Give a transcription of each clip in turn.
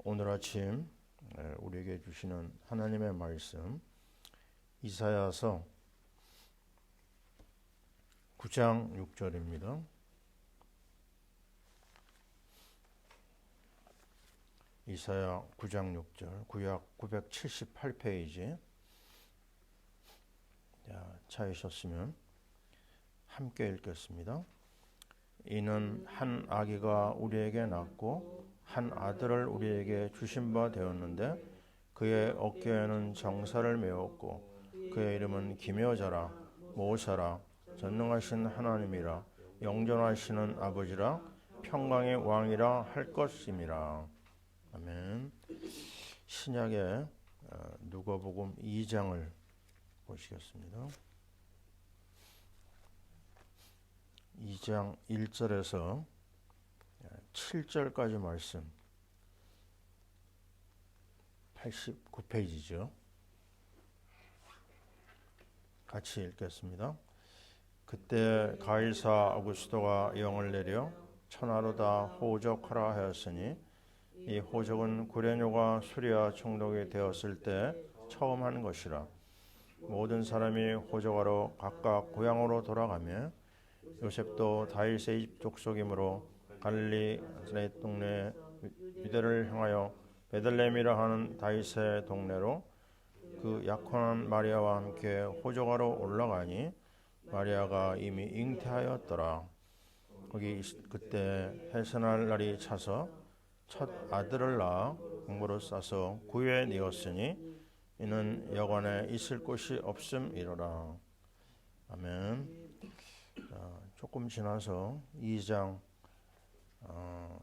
오늘 아침 우리에게 주시는 하나님의 말씀 이사야서 9장 6절입니다. 이사야 9장 6절, 구약 978페이지. 찾으셨으면 함께 읽겠습니다. 이는 한 아기가 우리에게 낳고 한 아들을 우리에게 주신 바 되었는데 그의 어깨에는 정사를 메었고 그의 이름은 기묘자라 모사라 전능하신 하나님이라 영존하시는 아버지라 평강의 왕이라 할 것임이라. 아멘. 신약의 누가복음 2장을 보시겠습니다. 2장 1절에서 7절까지 말씀, 89페이지죠. 같이 읽겠습니다. 그때 가이사 아구스도가 영을 내려 천하로 다 호적하라 하였으니 이 호적은 구레뇨가 수리아 총독이 되었을 때 처음 한 것이라. 모든 사람이 호적하러 각각 고향으로 돌아가며 요셉도 다윗의 집 족속이므로 갈릴리 나사렛 동네 유대를 향하여 베들레헴이라 하는 다윗의 동네로 그 약혼한 마리아와 함께 호적하러 올라가니 마리아가 이미 잉태하였더라. 거기 그때 해산할 날이 차서 첫 아들을 낳아 공부로 싸서 구유에 뉘었으니 이는 여관에 있을 곳이 없음이로라. 아멘. 조금 지나서 2장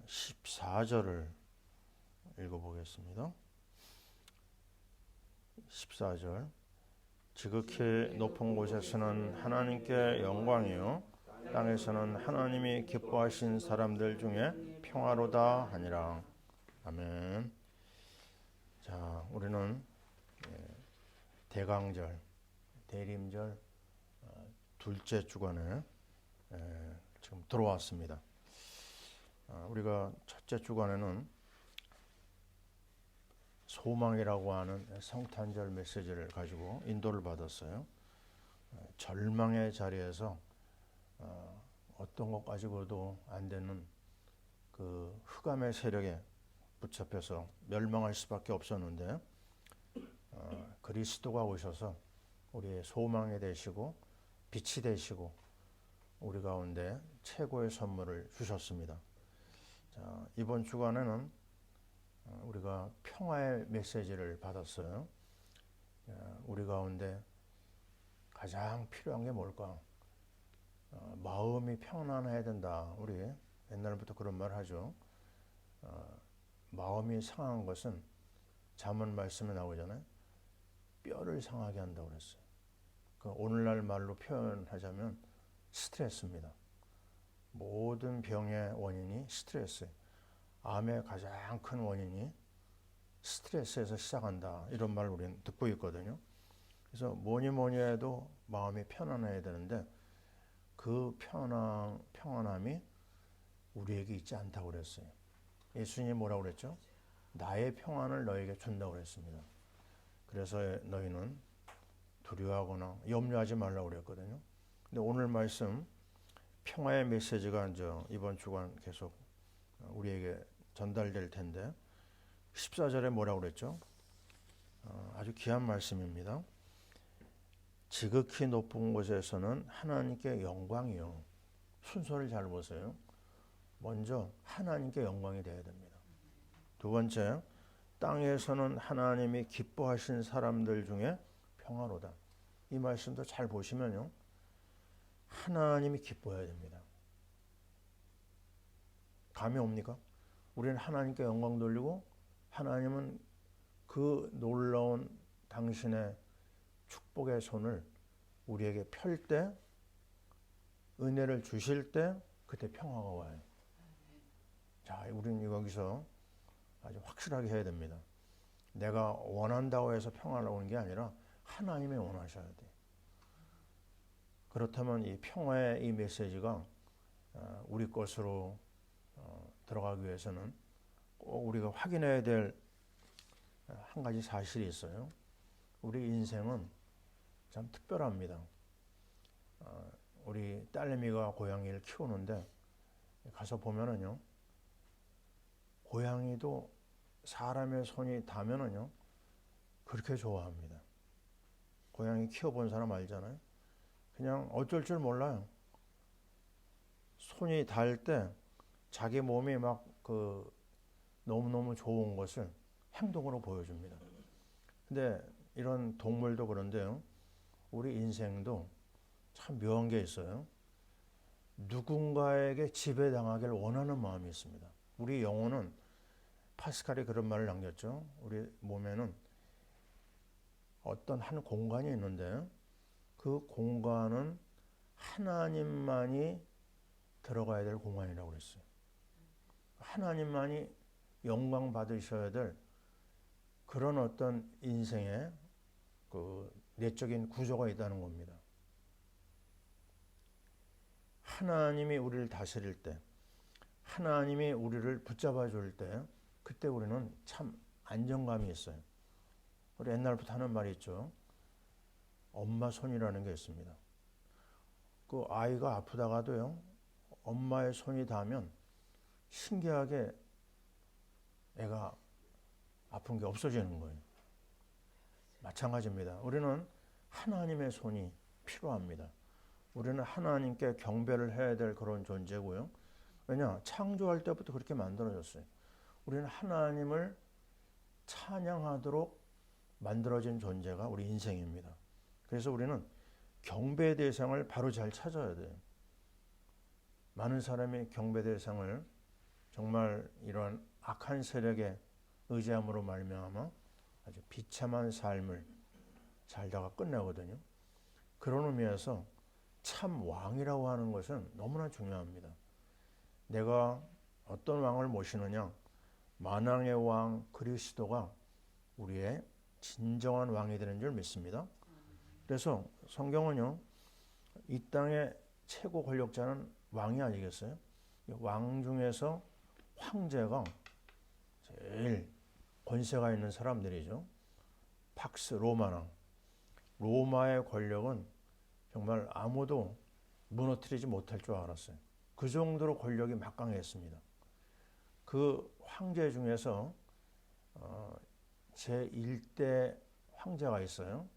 14절을 읽어보겠습니다. 14절. 지극히 높은 곳에서는 하나님께 영광이요 땅에서는 하나님이 기뻐하신 사람들 중에 평화로다 하니라. 아멘. 자, 우리는 대강절, 대림절 둘째 주간에 지금 들어왔습니다. 우리가 첫째 주간에는 소망이라고 하는 성탄절 메시지를 가지고 인도를 받았어요. 절망의 자리에서 어떤 것 가지고도 안 되는 그 흑암의 세력에 붙잡혀서 멸망할 수밖에 없었는데 그리스도가 오셔서 우리의 소망이 되시고 빛이 되시고 우리 가운데 최고의 선물을 주셨습니다. 자, 이번 주간에는 우리가 평화의 메시지를 받았어요. 우리 가운데 가장 필요한 게 뭘까? 마음이 평안해야 된다. 우리 옛날부터 그런 말 하죠. 마음이 상한 것은 잠언 말씀에 나오잖아요. 뼈를 상하게 한다고 그랬어요. 그 오늘날 말로 표현하자면 스트레스입니다. 모든 병의 원인이 스트레스예요. 암의 가장 큰 원인이 스트레스에서 시작한다. 이런 말을 우리는 듣고 있거든요. 그래서 뭐니 해도 마음이 편안해야 되는데 그 평안함이 우리에게 있지 않다고 그랬어요. 예수님이 뭐라고 그랬죠? 나의 평안을 너에게 준다고 그랬습니다. 그래서 너희는 두려워하거나 염려하지 말라고 그랬거든요. 근데 오늘 말씀 평화의 메시지가 이제 이번 주간 계속 우리에게 전달될 텐데 14절에 뭐라고 그랬죠? 아주 귀한 말씀입니다. 지극히 높은 곳에서는 하나님께 영광이요. 순서를 잘 보세요. 먼저 하나님께 영광이 되어야 됩니다. 두 번째, 땅에서는 하나님이 기뻐하신 사람들 중에 평화로다. 이 말씀도 잘 보시면요. 하나님이 기뻐해야 됩니다. 감이 옵니까? 우리는 하나님께 영광 돌리고 하나님은 그 놀라운 당신의 축복의 손을 우리에게 펼 때, 은혜를 주실 때 그때 평화가 와요. 자, 우리는 여기서 아주 확실하게 해야 됩니다. 내가 원한다고 해서 평화가 오는 게 아니라 하나님이 원하셔야 돼. 그렇다면 이 평화의 이 메시지가 우리 것으로 들어가기 위해서는 꼭 우리가 확인해야 될 한 가지 사실이 있어요. 우리 인생은 참 특별합니다. 우리 딸내미가 고양이를 키우는데 가서 보면은요, 고양이도 사람의 손이 닿으면은요, 그렇게 좋아합니다. 고양이 키워본 사람 알잖아요. 그냥 어쩔 줄 몰라요. 손이 닿을 때 자기 몸이 막 너무너무 좋은 것을 행동으로 보여줍니다. 근데 이런 동물도 그런데요, 우리 인생도 참 묘한 게 있어요. 누군가에게 지배당하기를 원하는 마음이 있습니다. 우리 영혼은 파스칼이 그런 말을 남겼죠. 우리 몸에는 어떤 한 공간이 있는데 그 공간은 하나님만이 들어가야 될 공간이라고 그랬어요. 하나님만이 영광 받으셔야 될 그런 어떤 인생의 그 내적인 구조가 있다는 겁니다. 하나님이 우리를 다스릴 때, 하나님이 우리를 붙잡아 줄 때, 그때 우리는 참 안정감이 있어요. 우리 옛날부터 하는 말이 있죠. 엄마 손이라는 게 있습니다. 그 아이가 아프다가도요, 엄마의 손이 닿으면 신기하게 애가 아픈 게 없어지는 거예요. 마찬가지입니다. 우리는 하나님의 손이 필요합니다. 우리는 하나님께 경배를 해야 될 그런 존재고요. 왜냐? 창조할 때부터 그렇게 만들어졌어요. 우리는 하나님을 찬양하도록 만들어진 존재가 우리 인생입니다. 그래서 우리는 경배 대상을 바로 잘 찾아야 돼요. 많은 사람이 경배 대상을 정말 이런 악한 세력에 의지함으로 말미암아 아주 비참한 삶을 살다가 끝나거든요. 그런 의미에서 참 왕이라고 하는 것은 너무나 중요합니다. 내가 어떤 왕을 모시느냐, 만왕의 왕 그리스도가 우리의 진정한 왕이 되는 줄 믿습니다. 그래서 성경은요, 이 땅의 최고 권력자는 왕이 아니겠어요? 왕 중에서 황제가 제일 권세가 있는 사람들이죠. 팍스 로마왕. 로마의 권력은 정말 아무도 무너뜨리지 못할 줄 알았어요. 그 정도로 권력이 막강했습니다. 그 황제 중에서 제1대 황제가 있어요.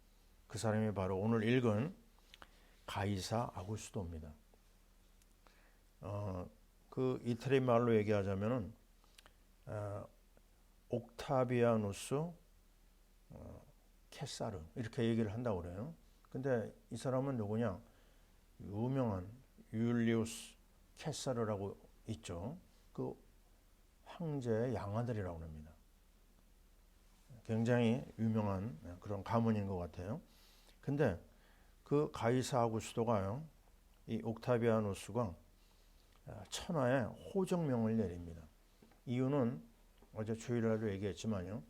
그 사람이 바로 오늘 읽은 가이사 아구스도입니다. 그 이태리 말로 얘기하자면은 옥타비아누스 케사르 이렇게 얘기를 한다고 그래요. 근데 이 사람은 누구냐? 유명한 율리우스 케사르라고 있죠. 그 황제의 양아들이라고 합니다. 굉장히 유명한 그런 가문인 것 같아요. 근데 그 가이사 아구스도가요, 이 옥타비아누스가 천하에 호정명을 내립니다. 이유는 어제 주일날도 얘기했지만요,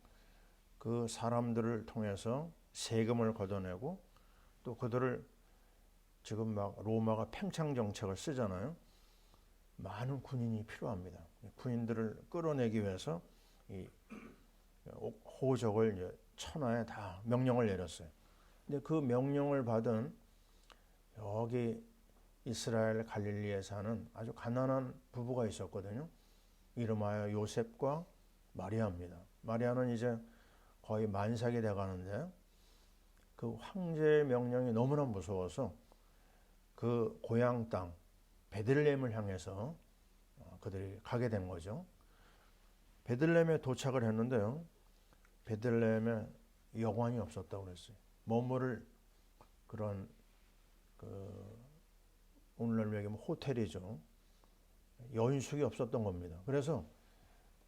그 사람들을 통해서 세금을 걷어내고 또 그들을 지금 막 로마가 팽창 정책을 쓰잖아요. 많은 군인이 필요합니다. 군인들을 끌어내기 위해서 이 호적을 천하에 다 명령을 내렸어요. 근데 그 명령을 받은 여기 이스라엘 갈릴리에 사는 아주 가난한 부부가 있었거든요. 이름하여 요셉과 마리아입니다. 마리아는 이제 거의 만삭이 돼가는데 그 황제의 명령이 너무나 무서워서 그 고향 땅 베들레헴을 향해서 그들이 가게 된 거죠. 베들레헴에 도착을 했는데요, 베들레헴에 여관이 없었다고 그랬어요. 머무를 그런 오늘날로 얘기하면 호텔이죠. 여인숙이 없었던 겁니다. 그래서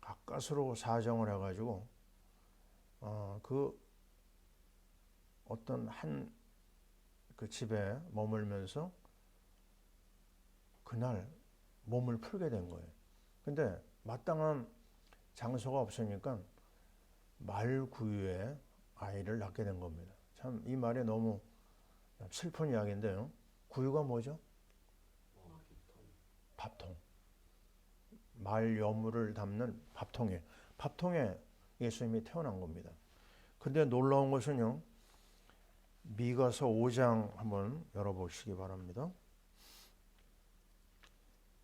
가까스로 사정을 해가지고 그 어떤 한 그 집에 머물면서 그날 몸을 풀게 된 거예요. 근데 마땅한 장소가 없으니까 말구유에 아이를 낳게 된 겁니다. 참 이 말이 너무 슬픈 이야기인데요. 구유가 뭐죠? 밥통. 말 여물을 담는 밥통이에요. 밥통에 예수님이 태어난 겁니다. 근데 놀라운 것은요, 미가서 5장 한번 열어보시기 바랍니다.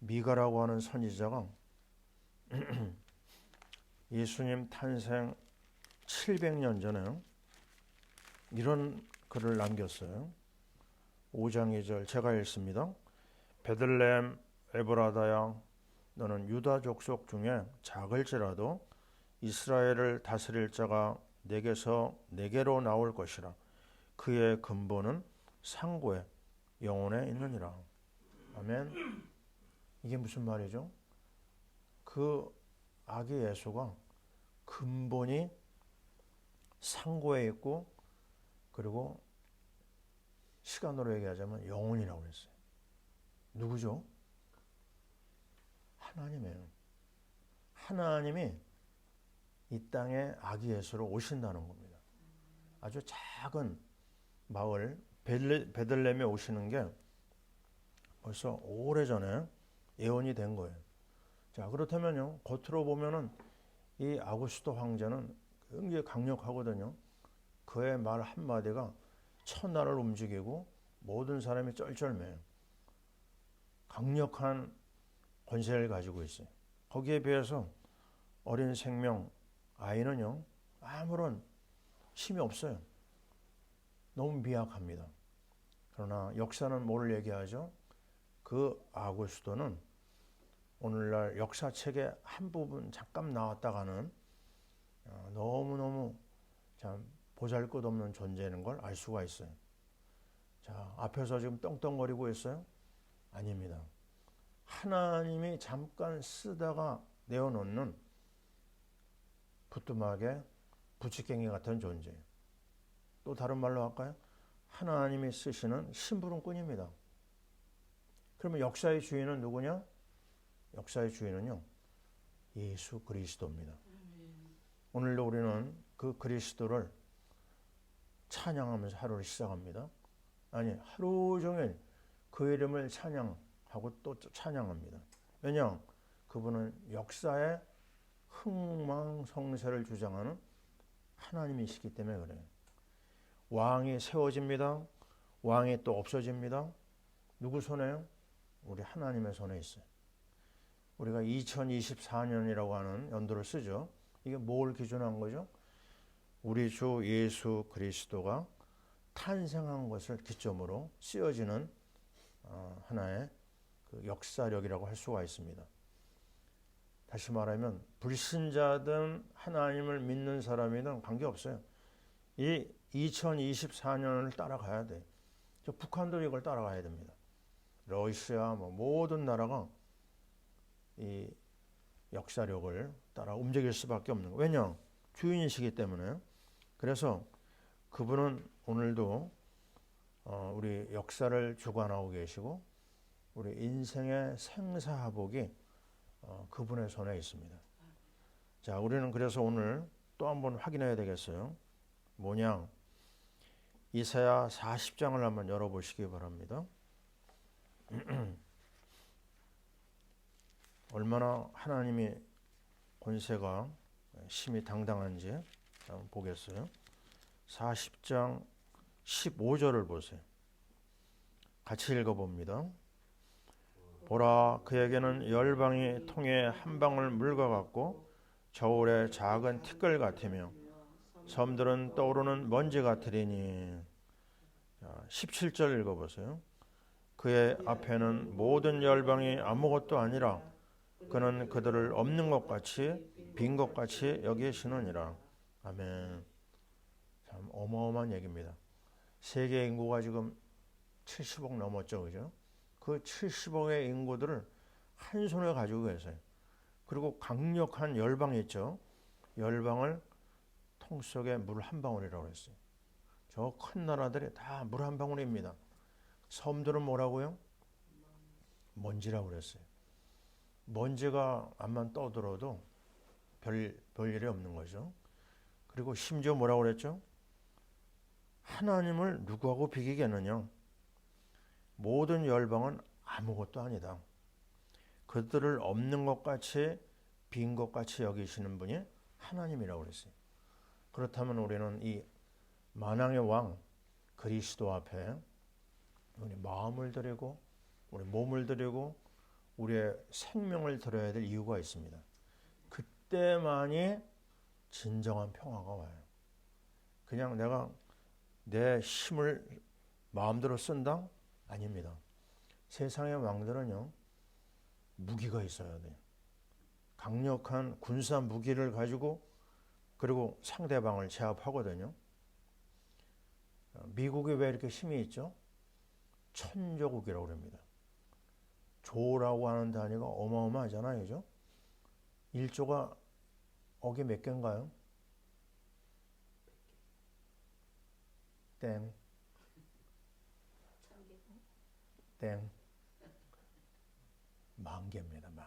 미가라고 하는 선지자가 예수님 탄생 700년 전에 이런 글을 남겼어요. 5장 2절 제가 읽습니다. 베들레헴 에브라다야, 너는 유다 족속 중에 작을지라도 이스라엘을 다스릴 자가 내게로 나올 것이라. 그의 근본은 상고에 영혼에 있느니라. 아멘. 이게 무슨 말이죠? 그 아기 예수가 근본이 상고에 있고, 그리고 시간으로 얘기하자면 영혼이라고 했어요. 누구죠? 하나님이에요. 하나님이 이 땅에 아기 예수로 오신다는 겁니다. 아주 작은 마을 베들레헴에 오시는 게 벌써 오래전에 예언이 된 거예요. 자, 그렇다면요, 겉으로 보면은 이 아구스도 황제는 굉장히 강력하거든요. 그의 말 한마디가 천하를 움직이고 모든 사람이 쩔쩔매요. 강력한 권세를 가지고 있어요. 거기에 비해서 어린 생명, 아이는요, 아무런 힘이 없어요. 너무 미약합니다. 그러나 역사는 뭘 얘기하죠? 그 아구스도는 오늘날 역사책의 한 부분 잠깐 나왔다가는 너무너무 참 보잘것없는 존재인 걸 알 수가 있어요. 자, 앞에서 지금 떵떵거리고 있어요? 아닙니다. 하나님이 잠깐 쓰다가 내어놓는 부뚜막에 부치깽이 같은 존재예요. 또 다른 말로 할까요? 하나님이 쓰시는 심부름꾼입니다. 그러면 역사의 주인은 누구냐? 역사의 주인은요, 예수 그리스도입니다. 오늘도 우리는 그 그리스도를 찬양하면서 하루를 시작합니다. 아니, 하루 종일 그 이름을 찬양하고 또 찬양합니다. 왜냐? 그분은 역사의 흥망성쇠를 주장하는 하나님이시기 때문에 그래요. 왕이 세워집니다. 왕이 또 없어집니다. 누구 손에요? 우리 하나님의 손에 있어요. 우리가 2024년이라고 하는 연도를 쓰죠. 이게 뭘 기준한 거죠? 우리 주 예수 그리스도가 탄생한 것을 기점으로 쓰여지는 하나의 그 역사력이라고 할 수가 있습니다. 다시 말하면 불신자든 하나님을 믿는 사람이든 관계없어요. 이 2024년을 따라가야 돼. 저 북한도 이걸 따라가야 됩니다. 러시아 모든 나라가 이 역사력을 따라 움직일 수밖에 없는 거예요. 왜냐? 주인이시기 때문에. 그래서 그분은 오늘도 우리 역사를 주관하고 계시고 우리 인생의 생사화복이 그분의 손에 있습니다. 자, 우리는 그래서 오늘 또 한번 확인해야 되겠어요. 뭐냐? 이사야 40장을 한번 열어보시기 바랍니다. 얼마나 하나님이 권세가 심히 당당한지 한번 보겠어요. 40장 15절을 보세요. 같이 읽어봅니다. 보라, 그에게는 열방이 통에 한 방울 물과 같고 저울의 작은 티끌 같으며 섬들은 떠오르는 먼지 같으리니. 17절 읽어보세요. 그의 앞에는 모든 열방이 아무것도 아니라 그는 그들을 없는 것 같이 빈 것 같이 여기시느니라. 아멘. 참 어마어마한 얘기입니다. 세계 인구가 지금 70억 넘었죠, 그죠? 그 70억의 인구들을 한 손에 가지고 계세요. 그리고 강력한 열방이 있죠. 열방을 통 속에 물 한 방울이라고 했어요. 저 큰 나라들이 다 물 한 방울입니다. 섬들은 뭐라고요? 먼지라고 그랬어요. 먼지가 암만 떠들어도 별일이 없는 거죠. 그리고 심지어 뭐라고 그랬죠? 하나님을 누구하고 비기겠느냐? 모든 열방은 아무것도 아니다. 그들을 없는 것 같이 빈 것 같이 여기시는 분이 하나님이라고 그랬어요. 그렇다면 우리는 이 만왕의 왕 그리스도 앞에 우리 마음을 드리고 우리 몸을 드리고 우리의 생명을 드려야 될 이유가 있습니다. 그때만이 진정한 평화가 와요. 그냥 내가 내 힘을 마음대로 쓴다? 아닙니다. 세상의 왕들은요, 무기가 있어야 돼요. 강력한 군사 무기를 가지고 그리고 상대방을 제압하거든요. 미국이 왜 이렇게 힘이 있죠? 천조국이라고 합니다. 조라고 하는 단위가 어마어마하잖아요. 그죠? 1조가 억이 몇 개인가요? 땡. 땡. 10,000개입니다. 10,000개.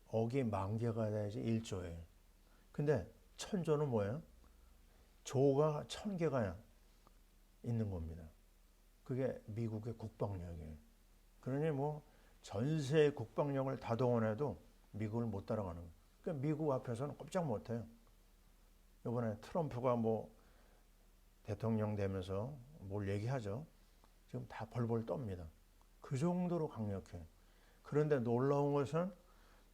억이 10,000개가 돼야지 1조예요. 근데 천조는 뭐예요? 조가 1,000개가 있는 겁니다. 그게 미국의 국방력이에요. 그러니 뭐 전세의 국방력을 다 동원해도 미국을 못 따라가는 거예요. 그러니까 미국 앞에서는 꼼짝 못해요. 이번에 트럼프가 뭐 대통령 되면서 뭘 얘기하죠. 지금 다 벌벌 떱니다. 그 정도로 강력해요. 그런데 놀라운 것은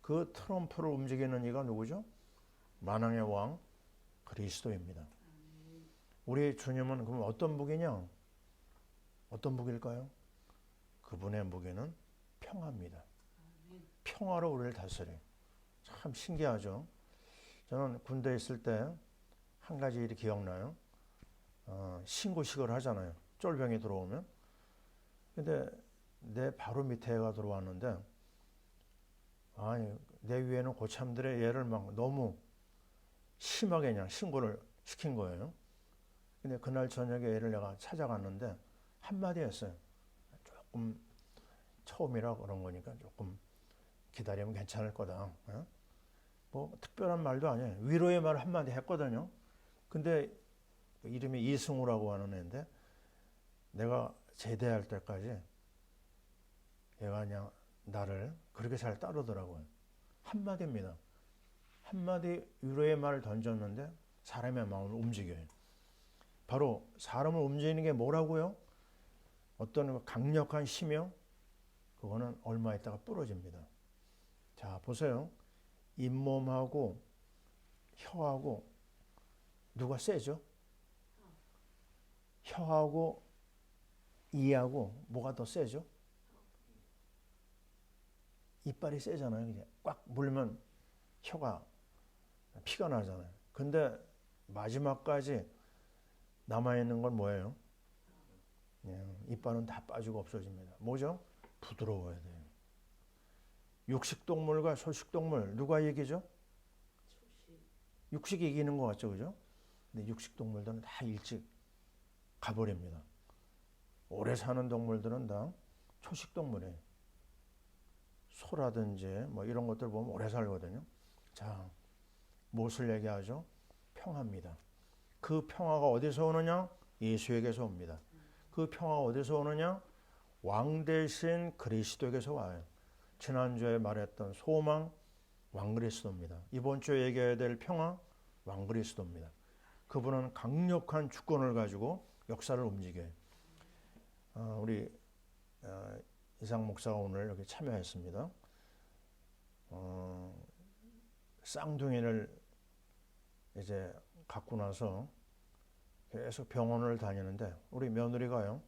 그 트럼프를 움직이는 이가 누구죠? 만왕의 왕 그리스도입니다. 우리 주님은 그럼 어떤 무기냐? 어떤 무기일까요? 그분의 무기는 평화입니다. 평화로 우리를 다스려요. 참 신기하죠? 저는 군대에 있을 때 한 가지 일이 기억나요. 신고식을 하잖아요. 쫄병이 들어오면. 근데 내 바로 밑에가 들어왔는데 아니 내 위에는 고참들의 얘를 막 너무 심하게 그냥 신고를 시킨 거예요. 근데 그날 저녁에 얘를 내가 찾아갔는데 한마디 했어요. 조금 처음이라 그런 거니까 조금 기다리면 괜찮을 거다. 뭐 특별한 말도 아니에요. 위로의 말 한마디 했거든요. 근데 이름이 이승우라고 하는 애인데 내가 제대할 때까지 얘가 그냥 나를 그렇게 잘 따르더라고요. 한마디입니다. 한마디 위로의 말을 던졌는데 사람의 마음을 움직여요. 바로 사람을 움직이는 게 뭐라고요? 어떤 강력한 힘이요? 그거는 얼마 있다가 부러집니다. 자, 보세요. 잇몸하고 혀하고 누가 세죠? 혀하고 이하고 뭐가 더 세죠? 이빨이 세잖아요. 이제 꽉 물면 혀가 피가 나잖아요. 근데 마지막까지 남아있는 건 뭐예요? 이빨은 다 빠지고 없어집니다. 뭐죠? 부드러워야 돼요. 육식동물과 소식동물 누가 이기죠? 육식이 이기는 것 같죠, 그죠? 근데 육식동물들은 다 일찍 가버립니다. 오래 사는 동물들은 다 초식동물이에요. 소라든지 뭐 이런 것들 보면 오래 살거든요. 자, 무엇을 얘기하죠? 평화입니다. 그 평화가 어디서 오느냐? 예수에게서 옵니다. 그 평화가 어디서 오느냐? 왕 대신 그리스도에게서 와요. 지난주에 말했던 소망, 왕 그리스도입니다. 이번 주에 얘기해야 될 평화, 왕 그리스도입니다. 그분은 강력한 주권을 가지고 역사를 움직여요. 우리 이상 목사가 오늘 여기 참여했습니다. 쌍둥이를 이제 갖고 나서 계속 병원을 다니는데 우리 며느리가요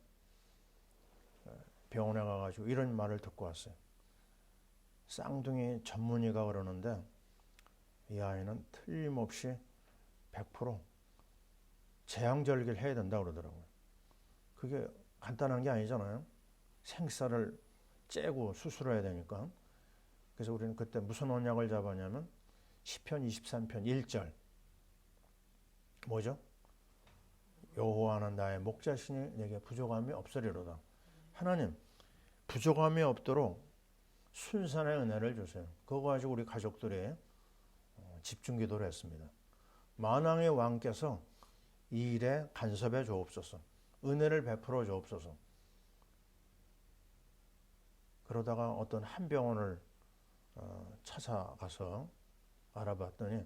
병원에 가가지고 이런 말을 듣고 왔어요. 쌍둥이 전문의가 그러는데 이 아이는 틀림없이 100% 제왕절개를 해야 된다 그러더라고요. 그게 간단한 게 아니잖아요. 생사를 째고 수술해야 되니까. 그래서 우리는 그때 무슨 언약을 잡았냐면 시편 23편 1절 뭐죠? 여호와는 나의 목자시니 내게 부족함이 없으리로다. 하나님 부족함이 없도록 순산의 은혜를 주세요. 그거 가지고 우리 가족들이 집중 기도를 했습니다. 만왕의 왕께서 이 일에 간섭해 주옵소서. 은혜를 베풀어 주옵소서. 그러다가 어떤 한 병원을 찾아가서 알아봤더니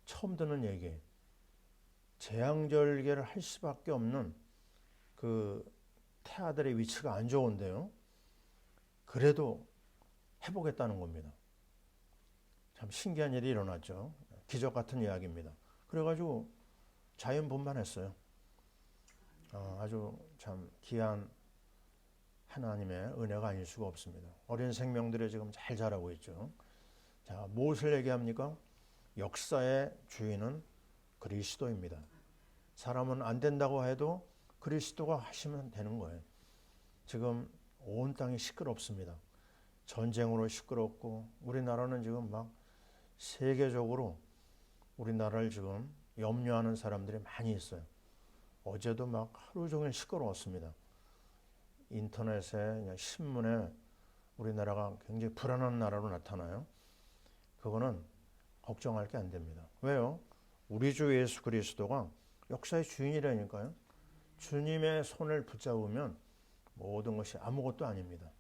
처음 듣는 얘기. 재앙절개를 할 수밖에 없는 그 태아들의 위치가 안 좋은데요. 그래도 해보겠다는 겁니다. 참 신기한 일이 일어났죠. 기적 같은 이야기입니다. 그래가지고 자연분만했어요. 아주 참 귀한 하나님의 은혜가 아닐 수가 없습니다. 어린 생명들이 지금 잘 자라고 있죠. 자, 무엇을 얘기합니까? 역사의 주인은 그리스도입니다. 사람은 안 된다고 해도 그리스도가 하시면 되는 거예요. 지금 온 땅이 시끄럽습니다. 전쟁으로 시끄럽고 우리나라는 지금 막 세계적으로 우리나라를 지금 염려하는 사람들이 많이 있어요. 어제도 막 하루 종일 시끄러웠습니다. 인터넷에, 신문에 우리나라가 굉장히 불안한 나라로 나타나요. 그거는 걱정할 게 안 됩니다. 왜요? 우리 주 예수 그리스도가 역사의 주인이라니까요. 주님의 손을 붙잡으면 모든 것이 아무것도 아닙니다.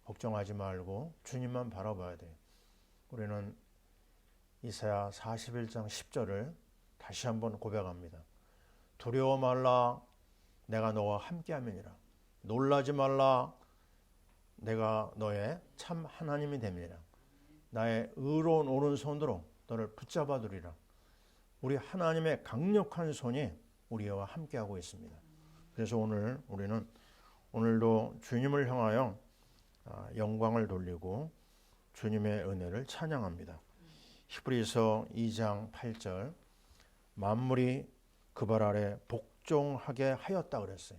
걱정하지 말고 주님만 바라봐야 돼요. 우리는 이사야 41장 10절을 다시 한번 고백합니다. 두려워 말라, 내가 너와 함께함이니라. 놀라지 말라, 내가 너의 참 하나님이 됨이니라. 나의 의로운 오른손으로 너를 붙잡아 두리라. 우리 하나님의 강력한 손이 우리와 함께하고 있습니다. 그래서 오늘 우리는 오늘도 주님을 향하여 영광을 돌리고 주님의 은혜를 찬양합니다. 히브리서 2장 8절 만물이 그 발 아래 복종하게 하였다 그랬어요.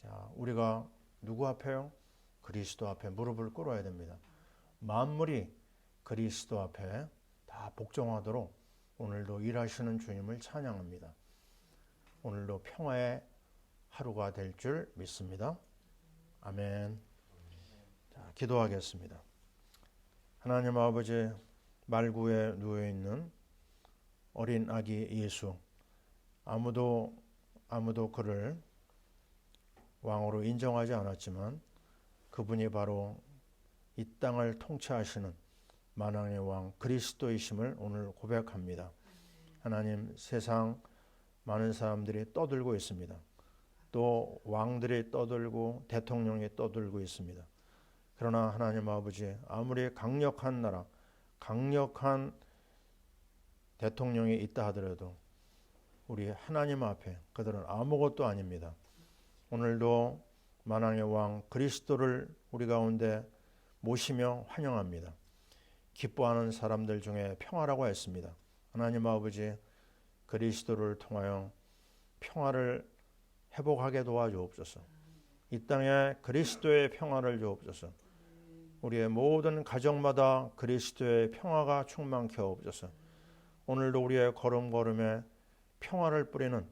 자, 우리가 누구 앞에요? 그리스도 앞에 무릎을 꿇어야 됩니다. 만물이 그리스도 앞에 다 복종하도록 오늘도 일하시는 주님을 찬양합니다. 오늘도 평화의 하루가 될 줄 믿습니다. 아멘. 자, 기도하겠습니다. 하나님 아버지, 말구에 누워있는 어린 아기 예수, 아무도 그를 왕으로 인정하지 않았지만 그분이 바로 이 땅을 통치하시는 만왕의 왕 그리스도이심을 오늘 고백합니다. 하나님, 세상 많은 사람들이 떠들고 있습니다. 또 왕들이 떠들고 대통령이 떠들고 있습니다. 그러나 하나님 아버지, 아무리 강력한 나라, 강력한 대통령이 있다 하더라도 우리 하나님 앞에 그들은 아무것도 아닙니다. 오늘도 만왕의 왕 그리스도를 우리 가운데 모시며 환영합니다. 기뻐하는 사람들 중에 평화라고 했습니다. 하나님 아버지, 그리스도를 통하여 평화를 회복하게 도와주옵소서. 이 땅에 그리스도의 평화를 주옵소서. 우리의 모든 가정마다 그리스도의 평화가 충만케 하옵소서. 오늘도 우리의 걸음걸음에 평화를 뿌리는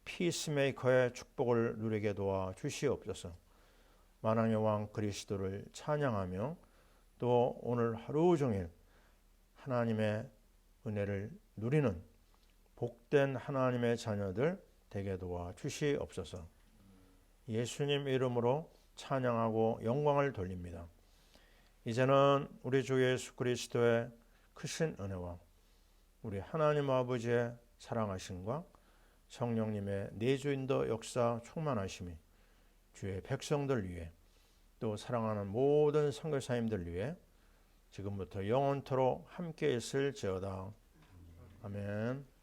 피스메이커의 축복을 누리게 도와 주시옵소서. 만왕의 왕 그리스도를 찬양하며 또 오늘 하루 종일 하나님의 은혜를 누리는 복된 하나님의 자녀들 되게 도와 주시옵소서. 예수님 이름으로 찬양하고 영광을 돌립니다. 이제는 우리 주 예수 그리스도의 크신 은혜와 우리 하나님 아버지의 사랑하심과 성령님의 내주인도 역사 충만하심이 주의 백성들 위해 또 사랑하는 모든 선교사님들 위해 지금부터 영원토록 함께 있을지어다. 아멘.